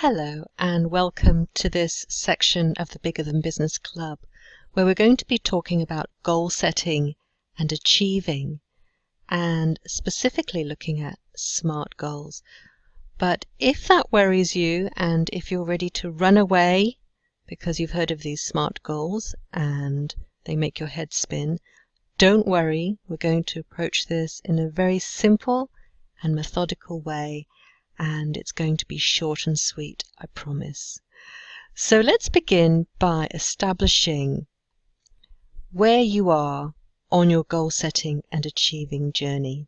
Hello and welcome to this section of the Bigger Than Business Club, where we're going to be talking about goal setting and achieving, and specifically looking at SMART goals. But if that worries you, and if you're ready to run away because you've heard of these SMART goals and they make your head spin, don't worry. We're going to approach this in a very simple and methodical way, and it's going to be short and sweet, I promise. So let's begin by establishing where you are on your goal setting and achieving journey.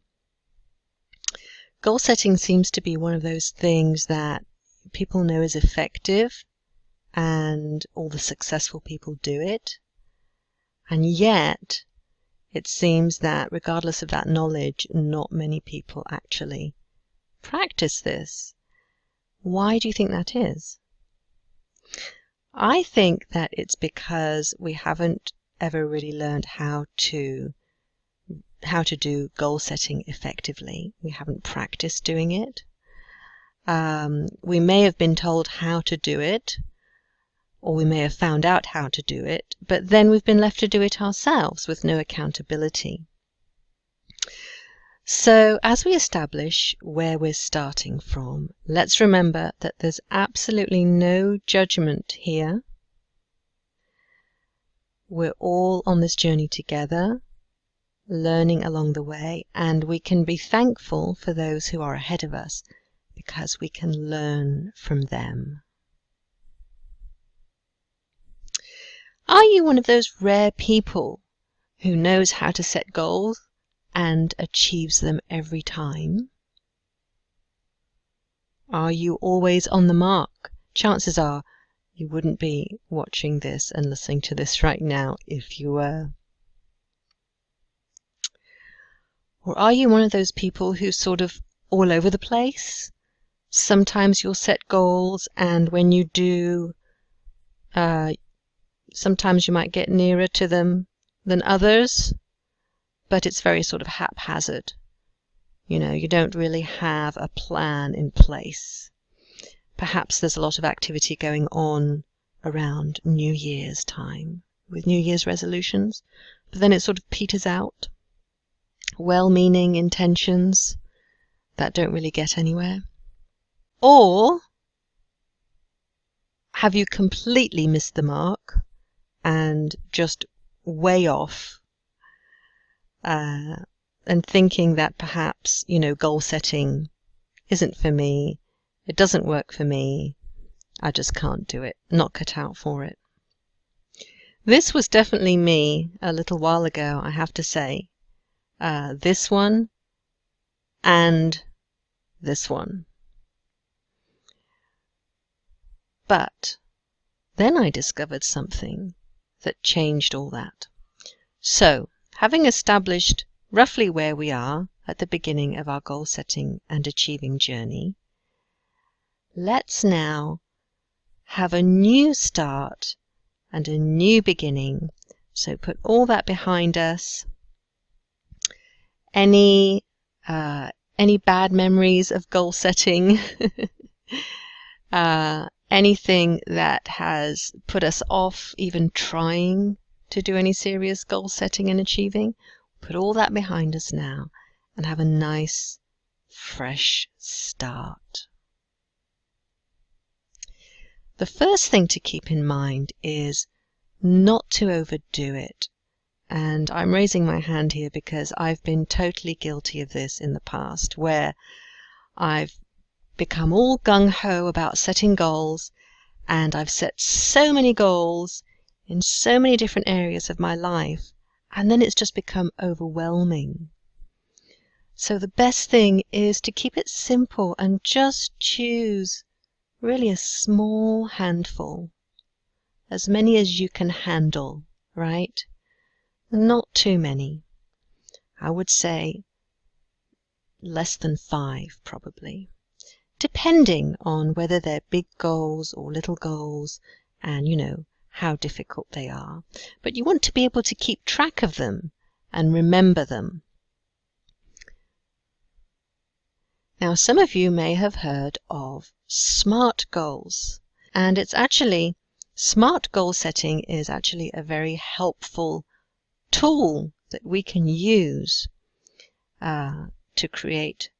Goal setting seems to be one of those things that people know is effective, and all the successful people do it. And yet, it seems that regardless of that knowledge, not many people actually practice this. Why do you think that is? I think that it's because we haven't ever really learned how to do goal setting effectively. We haven't practiced doing it. We may have been told how to do it, or we may have found out how to do it, but then we've been left to do it ourselves with no accountability. So as we establish where we're starting from, let's remember that there's absolutely no judgment here. We're all on this journey together, learning along the way, and we can be thankful for those who are ahead of us because we can learn from them. Are you one of those rare people who knows how to set goals and achieves them every time? Are you always on the mark? Chances are you wouldn't be watching this and listening to this right now if you were. Or are you one of those people who's sort of all over the place? Sometimes you'll set goals, and when you do, sometimes you might get nearer to them than others, but it's very sort of haphazard. You don't really have a plan in place. Perhaps there's a lot of activity going on around New Year's time with New Year's resolutions, but then it sort of peters out. Well-meaning intentions that don't really get anywhere. Or have you completely missed the mark and just way off, and thinking that perhaps, goal setting isn't for me, it doesn't work for me, I just can't do it, not cut out for it. This was definitely me a little while ago, I have to say. This one and this one. But then I discovered something that changed all that. So, having established roughly where we are at the beginning of our goal setting and achieving journey, let's now have a new start and a new beginning. So put all that behind us. Any bad memories of goal setting, anything that has put us off even trying to do any serious goal setting and achieving, put all that behind us now and have a nice, fresh start. The first thing to keep in mind is not to overdo it. And I'm raising my hand here because I've been totally guilty of this in the past, where I've become all gung-ho about setting goals, and I've set so many goals in so many different areas of my life, and then it's just become overwhelming. So the best thing is to keep it simple and just choose really a small handful, as many as you can handle, right? Not too many. I would say less than 5 probably, depending on whether they're big goals or little goals and how difficult they are. But you want to be able to keep track of them and remember them. Now, some of you may have heard of SMART goals, and SMART goal setting is actually a very helpful tool that we can use to create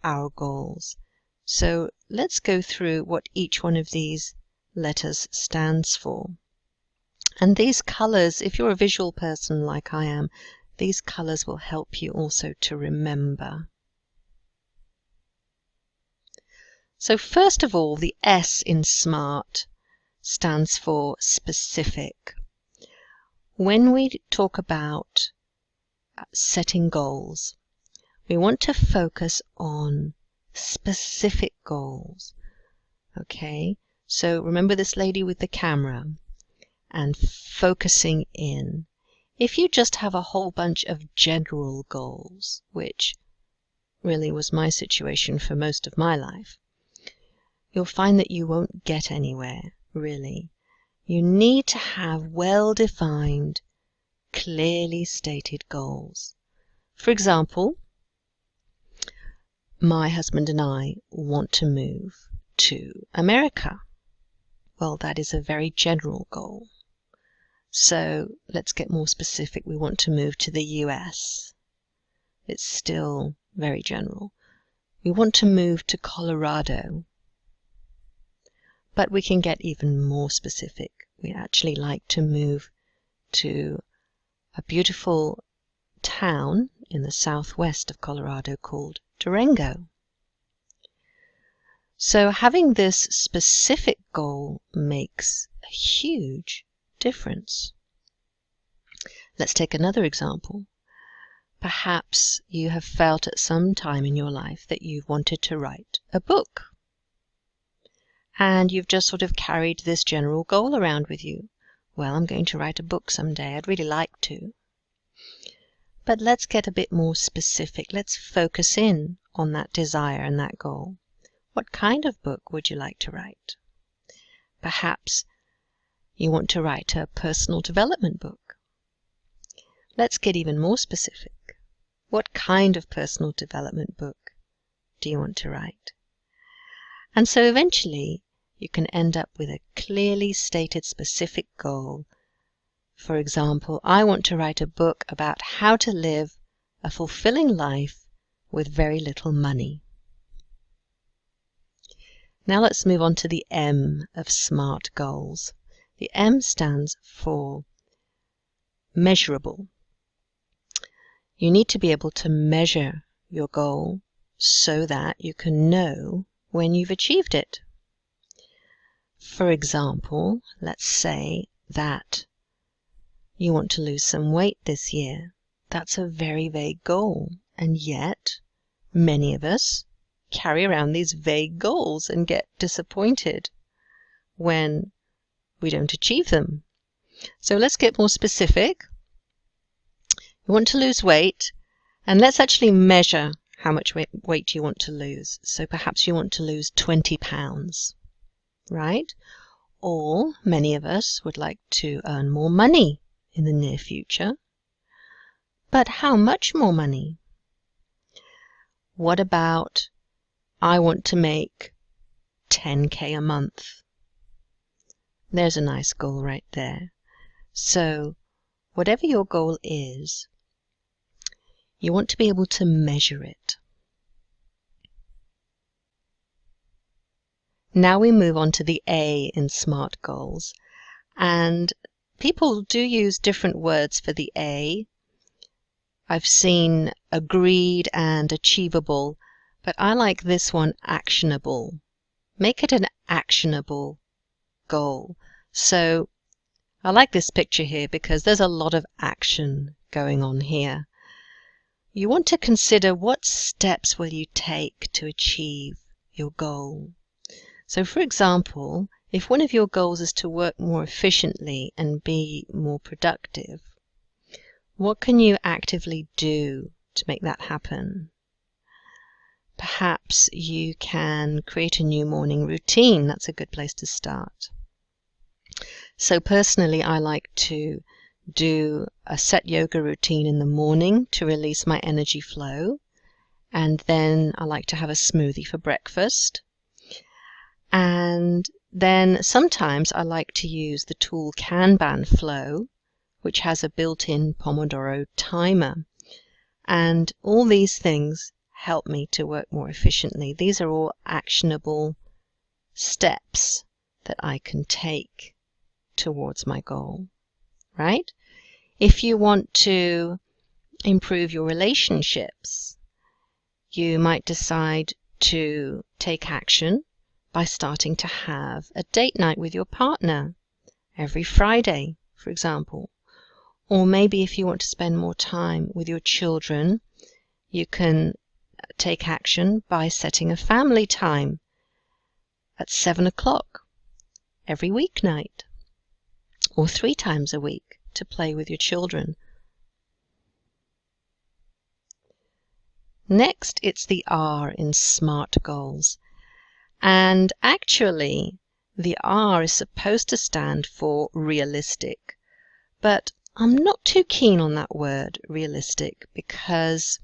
our goals. So let's go through what each one of these letters stands for. And these colors, if you're a visual person like I am, these colors will help you also to remember. So first of all, the S in SMART stands for specific. When we talk about setting goals, we want to focus on specific goals. Okay, so remember this lady with the camera and focusing in. If you just have a whole bunch of general goals, which really was my situation for most of my life, you'll find that you won't get anywhere, really. You need to have well-defined, clearly stated goals. For example, my husband and I want to move to America. Well, that is a very general goal. So let's get more specific. We want to move to the US. It's still very general. We want to move to Colorado. But we can get even more specific. We actually like to move to a beautiful town in the southwest of Colorado called Durango. So having this specific goal makes a huge difference. Let's take another example. Perhaps you have felt at some time in your life that you've wanted to write a book. And you've just sort of carried this general goal around with you. Well, I'm going to write a book someday. I'd really like to. But let's get a bit more specific. Let's focus in on that desire and that goal. What kind of book would you like to write? Perhaps you want to write a personal development book. Let's get even more specific. What kind of personal development book do you want to write? And so eventually you can end up with a clearly stated specific goal. For example, I want to write a book about how to live a fulfilling life with very little money. Now let's move on to the M of SMART goals. The M stands for measurable. You need to be able to measure your goal so that you can know when you've achieved it. For example, let's say that you want to lose some weight this year. That's a very vague goal, and yet many of us carry around these vague goals and get disappointed when we don't achieve them. So let's get more specific. You want to lose weight, and let's actually measure how much weight you want to lose. So perhaps you want to lose 20 pounds, right? Or many of us would like to earn more money in the near future. But how much more money? What about I want to make 10K a month? There's a nice goal right there. So whatever your goal is, you want to be able to measure it. Now we move on to the A in SMART goals. And people do use different words for the A. I've seen agreed and achievable, but I like this one, actionable. Make it an actionable goal. So I like this picture here because there's a lot of action going on here. You want to consider what steps will you take to achieve your goal. So for example, if one of your goals is to work more efficiently and be more productive, what can you actively do to make that happen? Perhaps you can create a new morning routine. That's a good place to start. So personally, I like to do a set yoga routine in the morning to release my energy flow. and then I like to have a smoothie for breakfast. And then sometimes I like to use the tool Kanban Flow, which has a built-in Pomodoro timer. And all these things help me to work more efficiently. These are all actionable steps that I can take towards my goal, right? If you want to improve your relationships, you might decide to take action by starting to have a date night with your partner every Friday, for example. Or maybe if you want to spend more time with your children, you can take action by setting a family time at 7 o'clock every weeknight, or 3 times a week to play with your children. Next, it's the R in SMART goals. And actually, the R is supposed to stand for realistic. But I'm not too keen on that word, realistic, because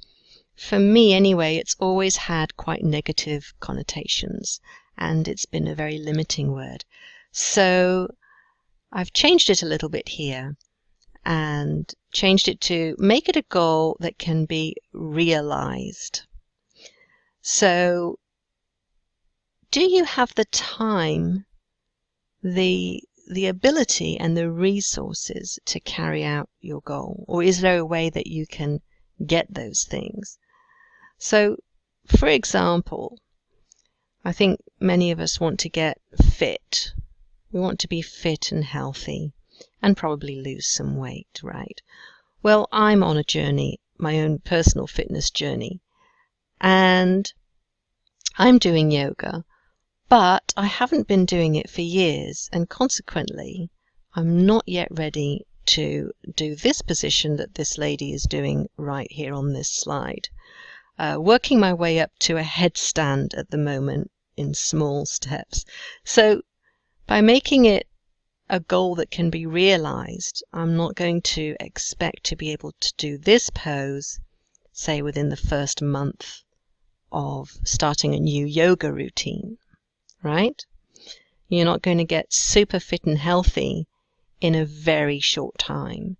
for me anyway, it's always had quite negative connotations, and it's been a very limiting word. So I've changed it a little bit here and changed it to make it a goal that can be realized. So do you have the time, the ability and the resources to carry out your goal? Or is there a way that you can get those things? So, for example, I think many of us want to get fit. We want to be fit and healthy and probably lose some weight, right? Well, I'm on a journey, my own personal fitness journey, and I'm doing yoga, but I haven't been doing it for years, and consequently, I'm not yet ready to do this position that this lady is doing right here on this slide. Working my way up to a headstand at the moment in small steps. So by making it a goal that can be realized, I'm not going to expect to be able to do this pose, say, within the first month of starting a new yoga routine, right? You're not going to get super fit and healthy in a very short time.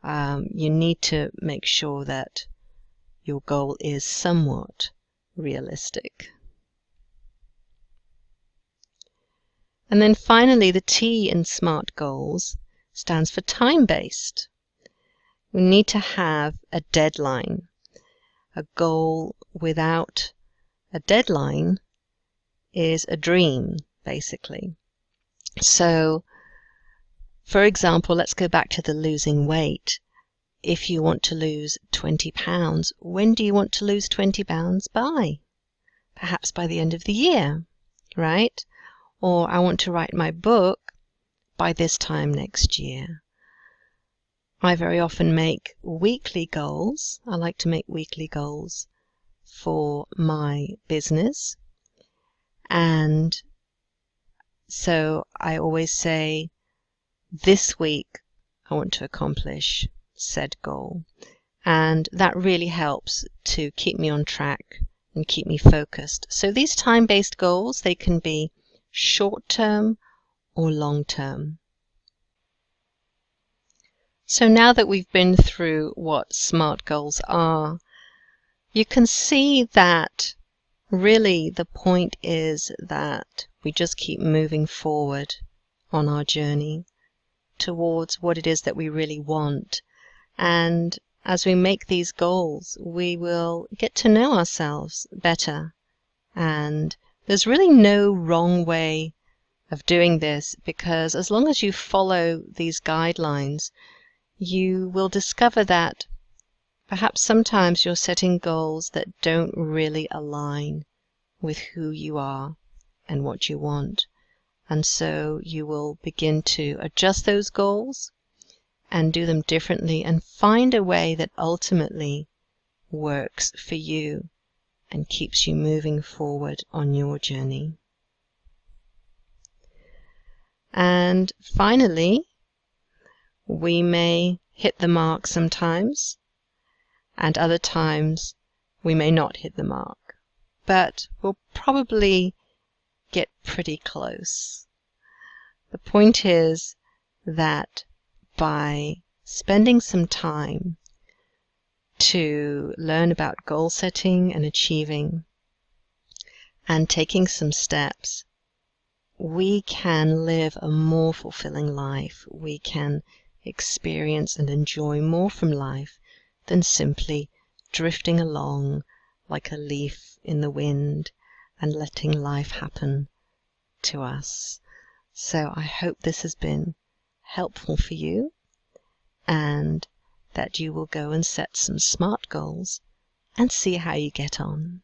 You need to make sure that your goal is somewhat realistic. And then finally, the T in SMART goals stands for time-based. We need to have a deadline. A goal without a deadline is a dream, basically. So, for example, let's go back to the losing weight. If you want to lose 20 pounds, when do you want to lose 20 pounds by? Perhaps by the end of the year, right? Or I want to write my book by this time next year. I very often make weekly goals. I like to make weekly goals for my business. And so I always say, this week I want to accomplish said goal. And that really helps to keep me on track and keep me focused. So these time-based goals, they can be short-term or long-term. So now that we've been through what SMART goals are, you can see that really the point is that we just keep moving forward on our journey towards what it is that we really want. And as we make these goals, we will get to know ourselves better. And there's really no wrong way of doing this, because as long as you follow these guidelines, you will discover that perhaps sometimes you're setting goals that don't really align with who you are and what you want. And so you will begin to adjust those goals and do them differently and find a way that ultimately works for you and keeps you moving forward on your journey. And finally, we may hit the mark sometimes, and other times We may not hit the mark, but we'll probably get pretty close. The point is that by spending some time to learn about goal setting and achieving and taking some steps, we can live a more fulfilling life. We can experience and enjoy more from life than simply drifting along like a leaf in the wind and letting life happen to us. So I hope this has been helpful for you, and that you will go and set some SMART goals and see how you get on.